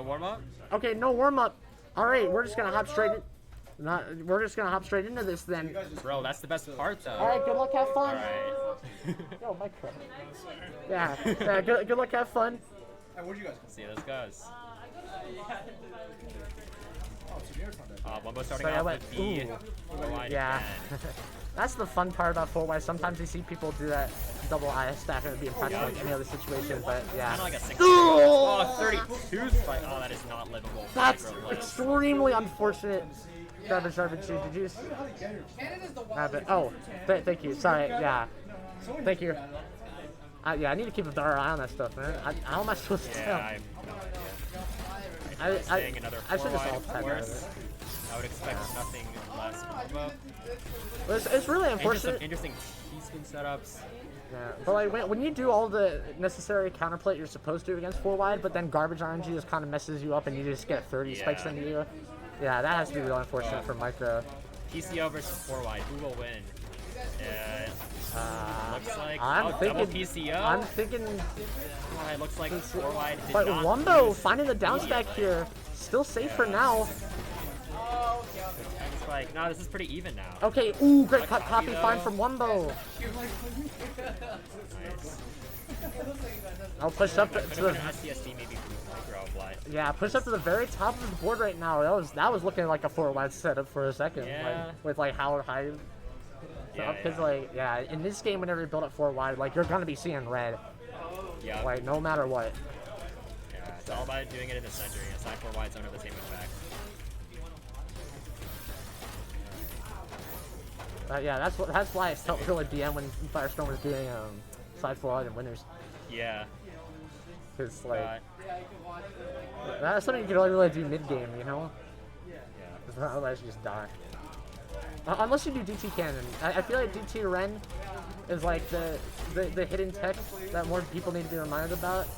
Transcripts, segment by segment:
No warm up? Okay, no warm up. All right, we're just gonna hop straight in. We're just gonna hop straight into this then. Bro, that's the best part though. All right, good luck, have fun. Alright. Yo, Micro. Yeah, good luck, have fun. Hey, where'd you guys go? See how this goes. Wumbo starting So I off went, with the wide yeah. again. That's the fun part about 4Y. Sometimes you see people do that double I stack and it'd be impressive like any other situation, but yeah. Kind of like a 6. Oh, 32 spike. Oh, that is not livable. That's MicroBlizz. extremely unfortunate. Garbage, did you just have it? Oh, thank you. Sorry, yeah. Thank you. Yeah, I need to keep a better eye on that stuff, man. How am I supposed to tell? I should just alt tag out of it. I would expect nothing less from Wumbo. It's really unfortunate. Some interesting T-spin setups. Yeah, but like when you do all the necessary counterplay you're supposed to against 4 wide, but then garbage RNG just kind of messes you up and you just get 30 spikes into you. Yeah, that has to be really unfortunate for Micro. PCO versus 4 wide. Who will win? Looks like double PCO. I'm thinking. It looks like 4 wide. But Wumbo finding the down stack here, still safe for now. It's like, no, this is pretty even now. Okay, ooh, great copy find from Wumbo. Nice. I'll push up to the TSD maybe push up to the very top of the board right now. That was looking like a 4 wide setup for a second. Yeah. Like, with like how high. Because in this game, whenever you build up 4 wide, like you're gonna be seeing red. Yeah. Like no matter what. Yeah, it's all about doing it in the center. Side 4 wides don't have the same effect. Yeah, that's why it felt really BM when Firestorm was doing side 4 wide and winners. Yeah. Because like that's something you can really do mid game, you know. Yeah. Otherwise you just die. Unless you do DT Cannon. I feel like DT Ren is like the hidden tech that more people need to be reminded about.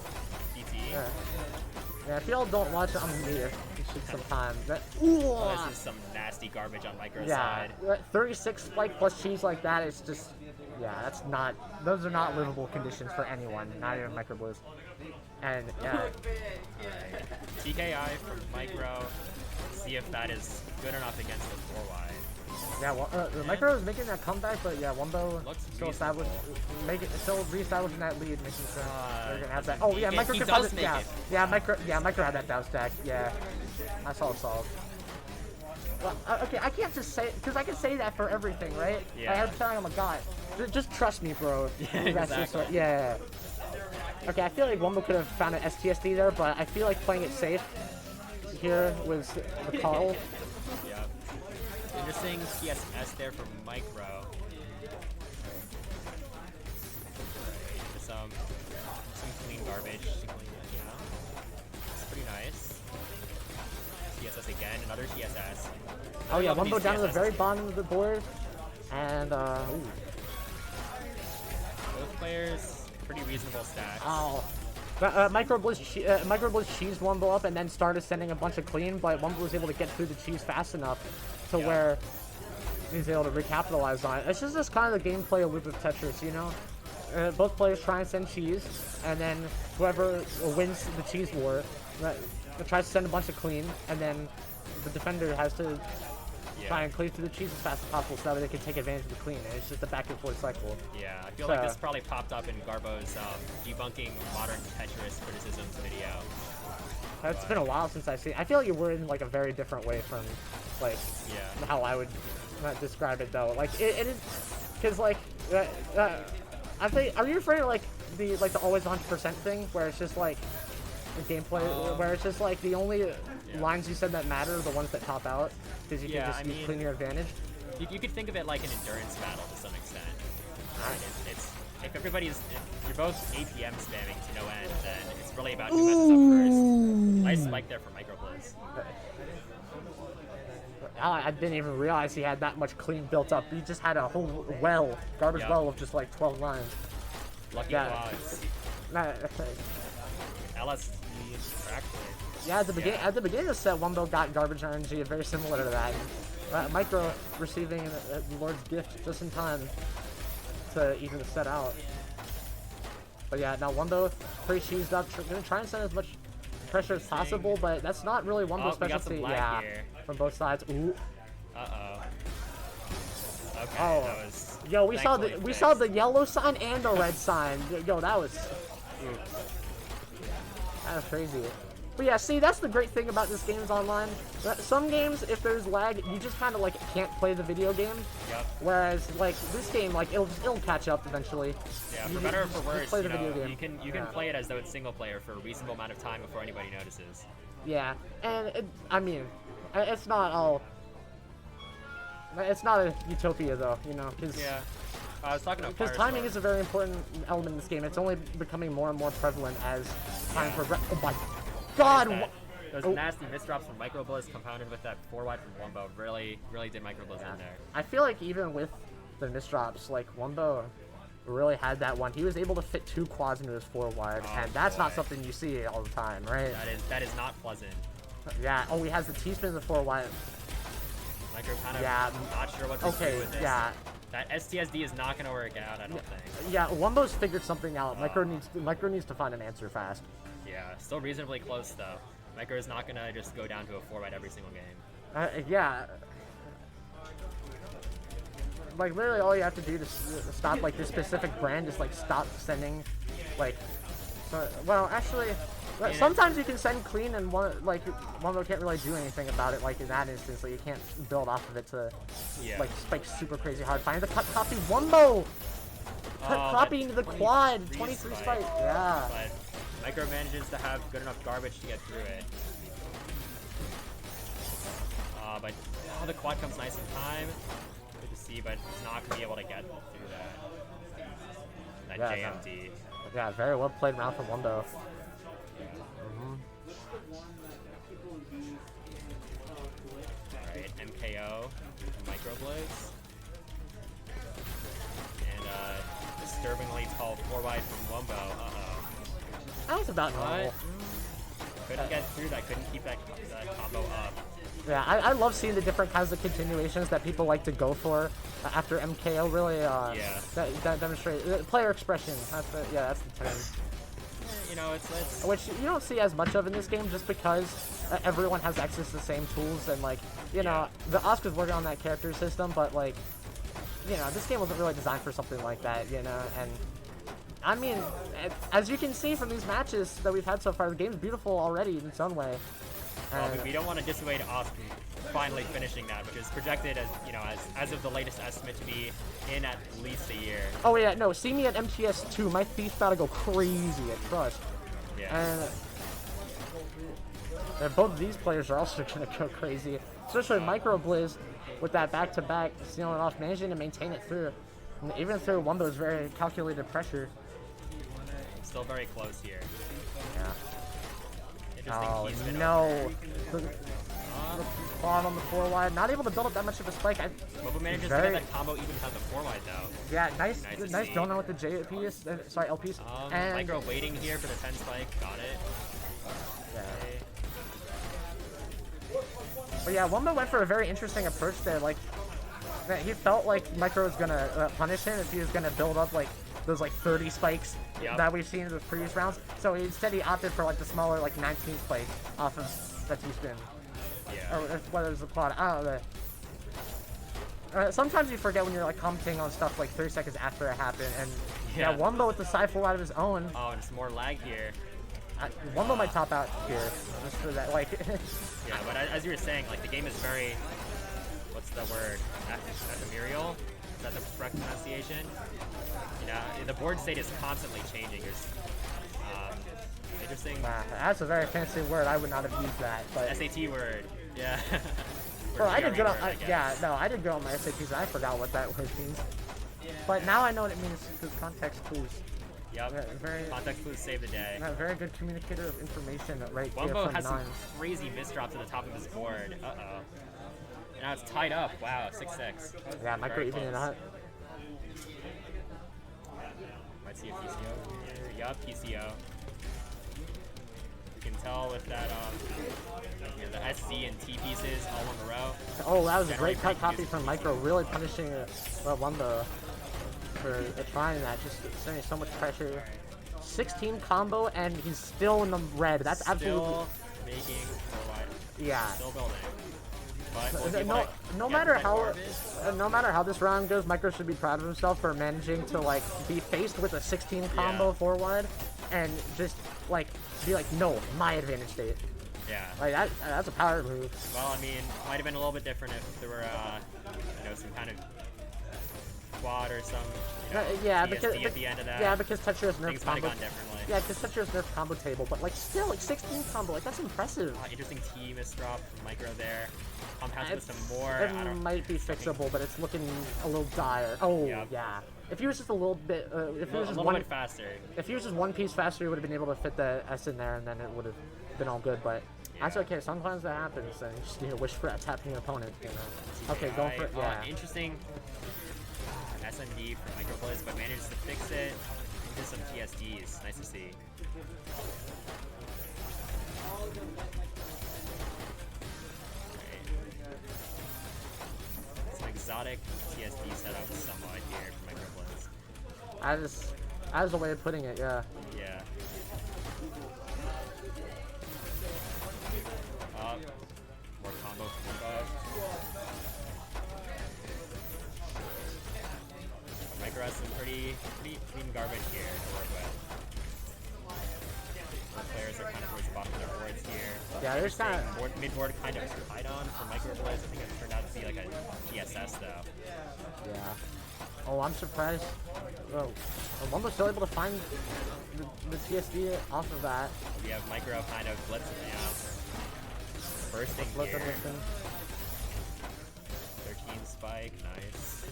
DT? Yeah, if y'all don't watch it, I'm gonna need it. You should sometime. This is some nasty garbage on Micro's side. 36 spike plus cheese like that is just, those are not livable conditions for anyone, not even MicroBlizz. And yeah. TKI from Micro. See if that is good enough against the 4 wide. Yeah, well, Micro is making that comeback, but yeah, Wumbo still established, still reestablishing that lead, making sure they're gonna have that. Oh yeah, Micro could have it. Micro had that down stack. Yeah, I saw it solved. Well, okay, I can't just say because I can say that for everything, right? Yeah. I have telling him, God, just trust me, bro. Yeah, exactly. Yeah. Okay, I feel like Wumbo could have found an STSD there, but I feel like playing it safe here was the call. Yeah. Interesting TSS there from Micro. Some clean garbage. It's pretty nice. TSS again, another TSS. Oh yeah, Wumbo down to the very bottom of the board. And both players, pretty reasonable stacks. Oh. MicroBlizz cheesed Wumbo up and then started sending a bunch of clean, but Wumbo was able to get through the cheese fast enough to where he's able to recapitalize on it. It's just this kind of the gameplay loop of Tetris, you know? Both players try and send cheese, and then whoever wins the cheese war tries to send a bunch of clean, and then the defender has to try and clear through the cheese as fast as possible so that they can take advantage of the clean. And it's just a back and forth cycle. Yeah, I feel like this probably popped up in Garbo's debunking modern Tetris criticisms video. It's been a while since I've seen it. I feel like you were in like a very different way from like how I would describe it though. Like it is because like I think, are you referring to like the always 100% thing where it's just like the gameplay where it's just like the only lines you said that matter are the ones that top out because you can just use clean your advantage? You could think of it like an endurance battle to some extent. It's if you're both APM spamming to no end, then it's really about who messes up first. Nice spike there for MicroBlizz. I didn't even realize he had that much clean built up. He just had a whole garbage well of just like 12 lines. Lucky quads. LSD actually. Yeah, at the beginning of the set, Wumbo got garbage RNG, very similar to that. Micro receiving the Lord's gift just in time to even the set out. But yeah, now Wumbo pretty cheesed up, gonna try and send as much pressure as possible, but that's not really Wumbo's we got some specialty. lag Yeah, here. from both sides. Ooh. Uh-oh. Okay, Oh. that was... Yo, we saw thankfully the yellow sign and the red sign. Yo, that was crazy. But yeah, see, that's the great thing about this game's online. Some games, if there's lag, you just kind of like can't play the video game. Yep. Whereas like this game, like it'll catch up eventually. Yeah, You for better or for worse, play you the know, video game. you can play it as though it's single player for a reasonable amount of time before anybody notices. Yeah, and I mean, it's not all. It's not a utopia though, you know, because Yeah. I was talking about because timing is a very important element in this game. It's only becoming more and more prevalent as time progresses. Oh my God! Those nasty misdrops from MicroBlizz compounded with that 4-wide from Wumbo really did MicroBlizz in there. I feel like even with the misdrops, like Wumbo really had that one. He was able to fit 2 quads into his 4-wide, and that's not something you see all the time, right? That is not pleasant. Yeah. Oh, he has the T-spin in the 4-wide. Micro kind of not sure what to do with this. Yeah. That STSD is not going to work out, I don't think. Yeah, Wumbo's figured something out. Micro needs to find an answer fast. Yeah, still reasonably close though. Micro is not going to just go down to a 4-wide every single game. Yeah. Like literally all you have to do to stop like this specific brand is like stop sending like well actually sometimes you can send clean and Wumbo can't really do anything about it like in that instance, like you can't build off of it to like spike super crazy hard. Find the cut copy Wumbo! Copy into the quad, 23 spike. Yeah. But Micro manages to have good enough garbage to get through it. But the quad comes nice in time. Good to see, but it's not going to be able to get through that JMD. Yeah, very well played round from Wumbo. Alright, MKO, MicroBlizz. And disturbingly tall 4-wide from Wumbo. Uh-oh. That was about normal. Couldn't get through that, couldn't keep that combo up. Yeah, I love seeing the different kinds of continuations that people like to go for after MKO. Really, that demonstrate player expression. That's the term. You know, it's which you don't see as much of in this game, just because everyone has access to the same tools, and like you know, the Oscar's working on that character system, but like you know, this game wasn't really designed for something like that, you know, and. I mean, as you can see from these matches that we've had so far, the game's beautiful already in its own way. Well, we don't want to dissuade Austin finally finishing that, which is projected as, you know, as of the latest estimate to be in at least a year. Oh yeah, no, see me at MTS2. My thief's about to go crazy at Trust. Yeah. And both of these players are also going to go crazy, especially MicroBlizz with that back-to-back sealing off, managing to maintain it through. And even through Wumbo's very calculated pressure. Still very close here. Yeah. Oh no! The quad on the 4-wide, not able to build up that much of a spike. Wumbo manages to get that combo even without the 4-wide though. Yeah, nice donut with the J piece. Sorry, L piece. And Micro waiting here for the 10 spike. Got it. Yeah. But yeah, Wumbo went for a very interesting approach there. Like, he felt like Micro was gonna punish him if he was gonna build up like those like 30 spikes that we've seen in the previous rounds. So instead he opted for like the smaller like 19 spike off of that T-spin. Yeah. Or whether it's the quad. I don't know. Sometimes you forget when you're like commenting on stuff like 30 seconds after it happened, and Wumbo with the side full out of his own. Oh, and it's more lag here. Wumbo might top out here just for that. Like. Yeah, but as you were saying, like the game is very. What's the word? Ephemeral? Is that the correct pronunciation? You know, the board state is constantly changing. There's interesting. That's a very fancy word. I would not have used that. But SAT word. Yeah. Well, I did good on. I did good on my SATs. And I forgot what that word means. But now I know what it means because context clues. Yep. Context clues save the day. Very good communicator of information right there. Wumbo has some crazy misdrops at the top of his board. Uh-oh. And now it's tied up. Wow, 6-6. Yeah, Micro even it up. Might see a PCO here. Yup, PCO. You can tell with that, the SC and T pieces all in a row. Oh, that was a great cut copy from Micro, really punishing Wumbo for trying that, just sending so much pressure. 16 combo, and he's still in the red. That's absolutely... Still making for wide. Yeah. Still building. But No matter how this round goes, Micro should be proud of himself for managing to like be faced with a 16 combo 4 wide, and just like be like, no, my advantage state. Yeah. Like that's a power move. Well, I mean, it might have been a little bit different if there were, you know, some kind of quad or some, you know, yeah, TSD at the end of that. Yeah, because Tetris nerf Things might have combo. gone differently. Yeah, because Tetris nerf combo table, but like still like 16 combo, like that's impressive. Interesting T misdrop from Micro there. Compounds with some more. It might be fixable, but it's looking a little dire. Oh yeah. If he was just a little bit, if he was just one bit faster. If he was just one piece faster, he would have been able to fit the S in there, and then it would have been all good. But that's okay. Sometimes that happens, and you just need to wish for tapping your opponent. You know. Okay, going for it. Yeah. Interesting. SMD for MicroBlizz, but manages to fix it into some TSDs. Nice to see. Some exotic TSD setup somewhat here for MicroBlizz. As a way of putting it, yeah. Yeah. More combo from Wumbo. Micro has some pretty clean garbage here to work with. Both players are kind of towards the bottom of their boards here. Yeah, there's kind of mid-board kind of tied on for MicroBlizz. I think it turned out to be like a TSS though. Yeah. Oh, I'm surprised. Oh, Wumbo's still able to find the TSD off of that. We have Micro kind of blitzing now. Bursting here. 13 spike, nice.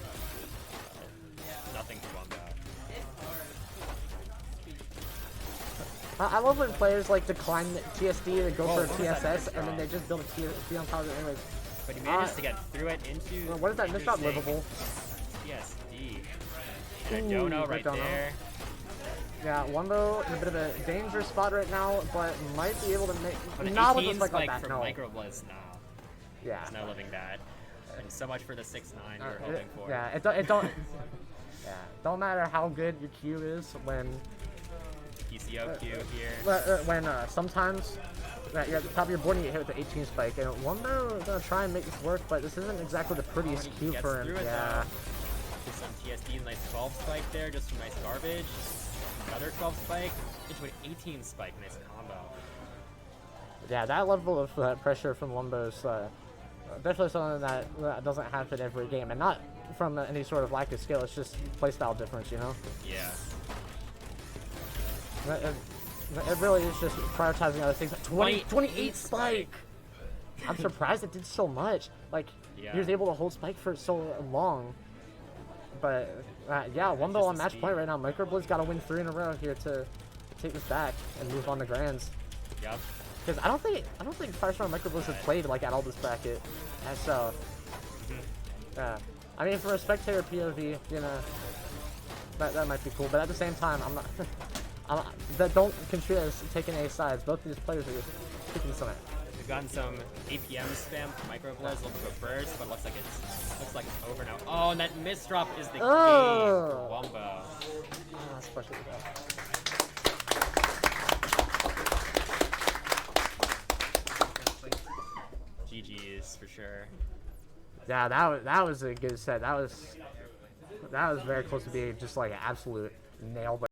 Nothing to Wumbo. I love when players like decline TSD to go for a TSS, and then they just build a TSD on top of it anyways. But he manages to get through it into... What is that? Misshot livable. TSD. And a dono right there. Yeah, Wumbo in a bit of a dangerous spot right now, but might be able to make... But not an with a spike like that, from no. MicroBlizz now. Yeah. It's no living that. And so much for the 6-9 we were hoping for. Yeah, it don't... yeah, don't matter how good your Q is when... PCO Q here. When sometimes you're at the top of your board and you get hit with the 18 spike, and Wumbo is gonna try and make this work, but this isn't exactly the prettiest Q for him. Yeah. Just some TSD, nice 12 spike there, just some nice garbage. Another 12 spike into an 18 spike, nice combo. Yeah, that level of pressure from Wumbo is definitely something that doesn't happen every game, and not from any sort of lack of skill. It's just playstyle difference, you know. Yeah. It really is just prioritizing other things. 28 spike! I'm surprised it did so much. Like, he was able to hold spike for so long. But, yeah, Wumbo on match point right now. MicroBlizz got to win 3 in a row here to take this back and move on to Grands. Yep. Because I don't think Firestorm and MicroBlizz have played, like, at all this bracket. And so, yeah. I mean, from a spectator POV, you know, that might be cool. But at the same time, I'm not... that don't consider as taking any sides. Both of these players are picking something. We've gotten some APM spam from MicroBlizz, a little bit of a burst, but looks like it's over now. Oh, and that misdrop is the game for Wumbo. Oh, that's frustrating. GG's for sure. Yeah, that was a good set. That was very close to being just like an absolute nail.